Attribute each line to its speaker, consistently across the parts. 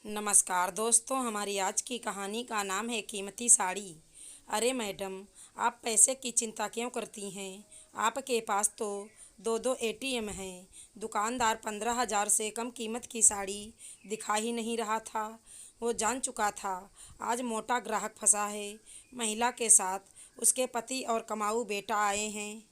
Speaker 1: नमस्कार दोस्तों, हमारी आज की कहानी का नाम है कीमती साड़ी। अरे मैडम, आप पैसे की चिंता क्यों करती हैं? आपके पास तो दो दो एटीएम हैं। दुकानदार 15,000 से कम कीमत की साड़ी दिखा ही नहीं रहा था। वो जान चुका था आज मोटा ग्राहक फंसा है। महिला के साथ उसके पति और कमाऊ बेटा आए हैं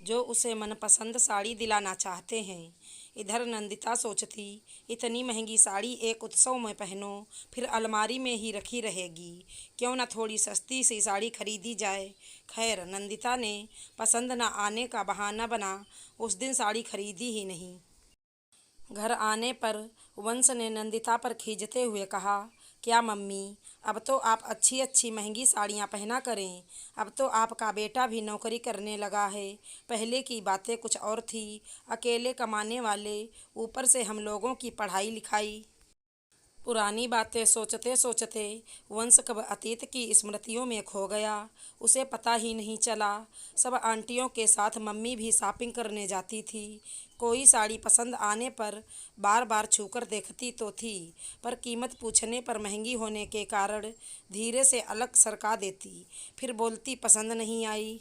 Speaker 1: जो उसे मनपसंद साड़ी दिलाना चाहते हैं। इधर नंदिता सोचती, इतनी महंगी साड़ी एक उत्सव में पहनो, फिर अलमारी में ही रखी रहेगी। क्यों न थोड़ी सस्ती सी साड़ी खरीदी जाए। खैर, नंदिता ने पसंद न आने का बहाना बना उस दिन साड़ी खरीदी ही नहीं। घर आने पर वंश ने नंदिता पर खींचते हुए कहा, क्या मम्मी, अब तो आप अच्छी अच्छी महंगी साड़ियाँ पहना करें। अब तो आपका बेटा भी नौकरी करने लगा है। पहले की बातें कुछ और थी, अकेले कमाने वाले, ऊपर से हम लोगों की पढ़ाई लिखाई। पुरानी बातें सोचते सोचते वंश कब अतीत की स्मृतियों में खो गया, उसे पता ही नहीं चला। सब आंटियों के साथ मम्मी भी शॉपिंग करने जाती थी। कोई साड़ी पसंद आने पर बार बार छूकर देखती तो थी, पर कीमत पूछने पर महंगी होने के कारण धीरे से अलग सरका देती। फिर बोलती पसंद नहीं आई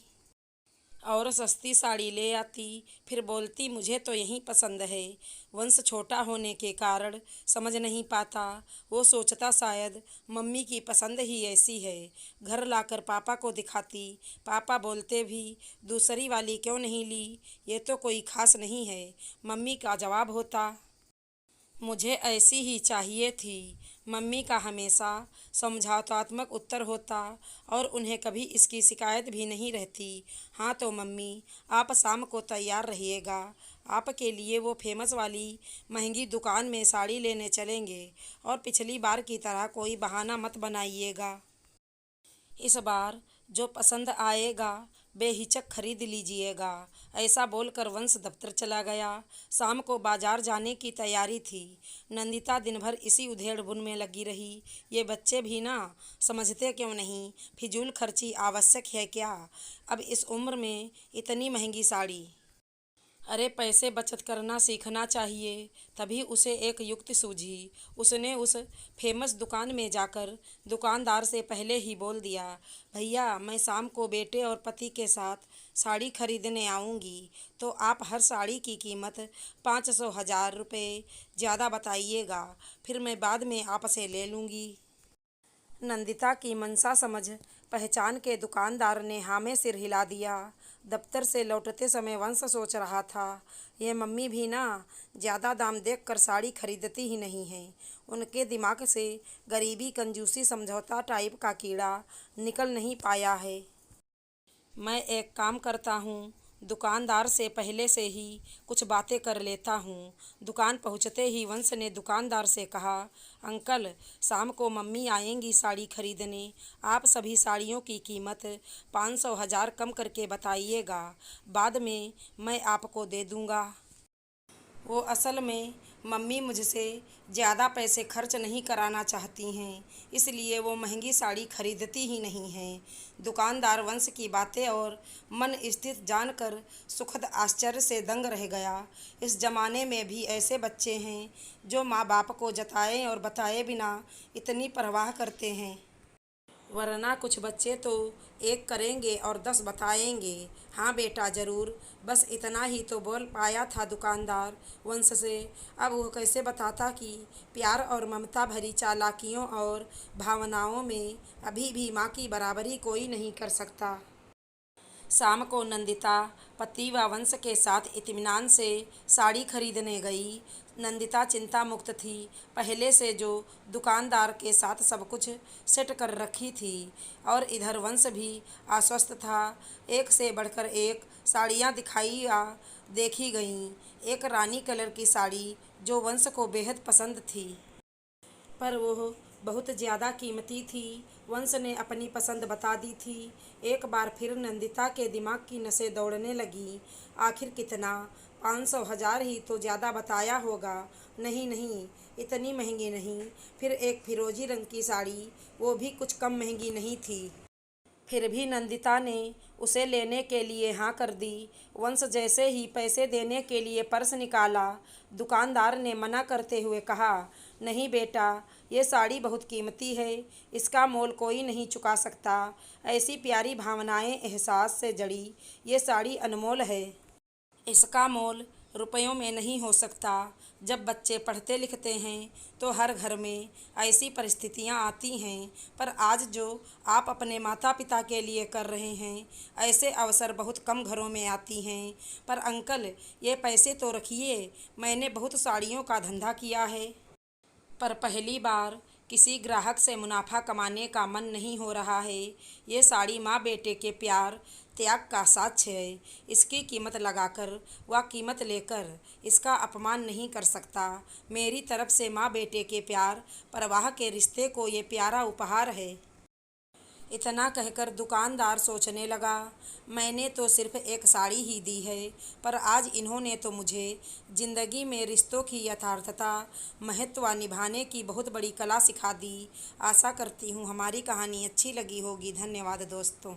Speaker 1: और सस्ती साड़ी ले आती। फिर बोलती मुझे तो यही पसंद है। वंश छोटा होने के कारण समझ नहीं पाता। वो सोचता शायद मम्मी की पसंद ही ऐसी है। घर लाकर पापा को दिखाती। पापा बोलते भी दूसरी वाली क्यों नहीं ली, ये तो कोई खास नहीं है। मम्मी का जवाब होता, मुझे ऐसी ही चाहिए थी। मम्मी का हमेशा समझाउतात्मक उत्तर होता और उन्हें कभी इसकी शिकायत भी नहीं रहती। हाँ तो मम्मी, आप शाम को तैयार रहिएगा। आपके लिए वो फेमस वाली महंगी दुकान में साड़ी लेने चलेंगे और पिछली बार की तरह कोई बहाना मत बनाइएगा। इस बार जो पसंद आएगा बेहिचक खरीद लीजिएगा। ऐसा बोलकर वंश दफ्तर चला गया। शाम को बाजार जाने की तैयारी थी। नंदिता दिन भर इसी उधेड़-बुन में लगी रही। ये बच्चे भी ना समझते क्यों नहीं, फिजूल खर्ची आवश्यक है क्या? अब इस उम्र में इतनी महंगी साड़ी। अरे पैसे बचत करना सीखना चाहिए। तभी उसे एक युक्ति सूझी। उसने उस फेमस दुकान में जाकर दुकानदार से पहले ही बोल दिया, भैया मैं शाम को बेटे और पति के साथ साड़ी खरीदने आऊँगी, तो आप हर साड़ी की कीमत 500,000 रुपये ज़्यादा बताइएगा, फिर मैं बाद में आपसे ले लूँगी। नंदिता की मंशा समझ पहचान के दुकानदार ने हाँ में सिर हिला दिया। दफ्तर से लौटते समय वंश सोच रहा था, ये मम्मी भी ना ज़्यादा दाम देखकर साड़ी खरीदती ही नहीं है। उनके दिमाग से गरीबी कंजूसी समझौता टाइप का कीड़ा निकल नहीं पाया है। मैं एक काम करता हूँ, दुकानदार से पहले से ही कुछ बातें कर लेता हूँ। दुकान पहुँचते ही वंश ने दुकानदार से कहा, अंकल शाम को मम्मी आएंगी साड़ी खरीदने। आप सभी साड़ियों की कीमत 500,000 कम करके बताइएगा, बाद में मैं आपको दे दूँगा। वो असल में मम्मी मुझसे ज़्यादा पैसे खर्च नहीं कराना चाहती हैं, इसलिए वो महंगी साड़ी खरीदती ही नहीं हैं। दुकानदार वंश की बातें और मन स्थिति जानकर सुखद आश्चर्य से दंग रह गया। इस जमाने में भी ऐसे बच्चे हैं जो माँ बाप को जताए और बताए बिना इतनी परवाह करते हैं। वरना कुछ बच्चे तो एक करेंगे और 10 बताएंगे। हाँ बेटा ज़रूर, बस इतना ही तो बोल पाया था दुकानदार वंश से। अब वो कैसे बताता कि प्यार और ममता भरी चालाकियों और भावनाओं में अभी भी माँ की बराबरी कोई नहीं कर सकता। शाम को नंदिता पति व वंश के साथ इत्मीनान से साड़ी खरीदने गई। नंदिता चिंता मुक्त थी। पहले से जो दुकानदार के साथ सब कुछ सेट कर रखी थी और इधर वंश भी आश्वस्त था। एक से बढ़कर एक साड़ियाँ दिखाई या देखी गईं। एक रानी कलर की साड़ी जो वंश को बेहद पसंद थी, पर वह बहुत ज़्यादा कीमती थी। वंश ने अपनी पसंद बता दी थी। एक बार फिर नंदिता के दिमाग की नसें दौड़ने लगी। आखिर कितना? 500,000 ही तो ज़्यादा बताया होगा। नहीं नहीं, इतनी महंगी नहीं। फिर एक फिरोजी रंग की साड़ी, वो भी कुछ कम महंगी नहीं थी। फिर भी नंदिता ने उसे लेने के लिए हाँ कर दी। वंश जैसे ही पैसे देने के लिए पर्स निकाला, दुकानदार ने मना करते हुए कहा, नहीं बेटा, ये साड़ी बहुत कीमती है, इसका मोल कोई नहीं चुका सकता। ऐसी प्यारी भावनाएं एहसास से जड़ी ये साड़ी अनमोल है। इसका मोल रुपयों में नहीं हो सकता। जब बच्चे पढ़ते लिखते हैं तो हर घर में ऐसी परिस्थितियां आती हैं, पर आज जो आप अपने माता पिता के लिए कर रहे हैं, ऐसे अवसर बहुत कम घरों में आती हैं। पर अंकल, ये पैसे तो रखिए, मैंने बहुत साड़ियों का धंधा किया है, पर पहली बार किसी ग्राहक से मुनाफा कमाने का मन नहीं हो रहा है। ये साड़ी माँ बेटे के प्यार त्याग का साक्ष्य है। इसकी कीमत लगाकर व कीमत लेकर इसका अपमान नहीं कर सकता। मेरी तरफ से माँ बेटे के प्यार परवाह के रिश्ते को ये प्यारा उपहार है। इतना कहकर दुकानदार सोचने लगा, मैंने तो सिर्फ एक साड़ी ही दी है, पर आज इन्होंने तो मुझे ज़िंदगी में रिश्तों की यथार्थता, महत्व निभाने की बहुत बड़ी कला सिखा दी। आशा करती हूँ हमारी कहानी अच्छी लगी होगी। धन्यवाद दोस्तों।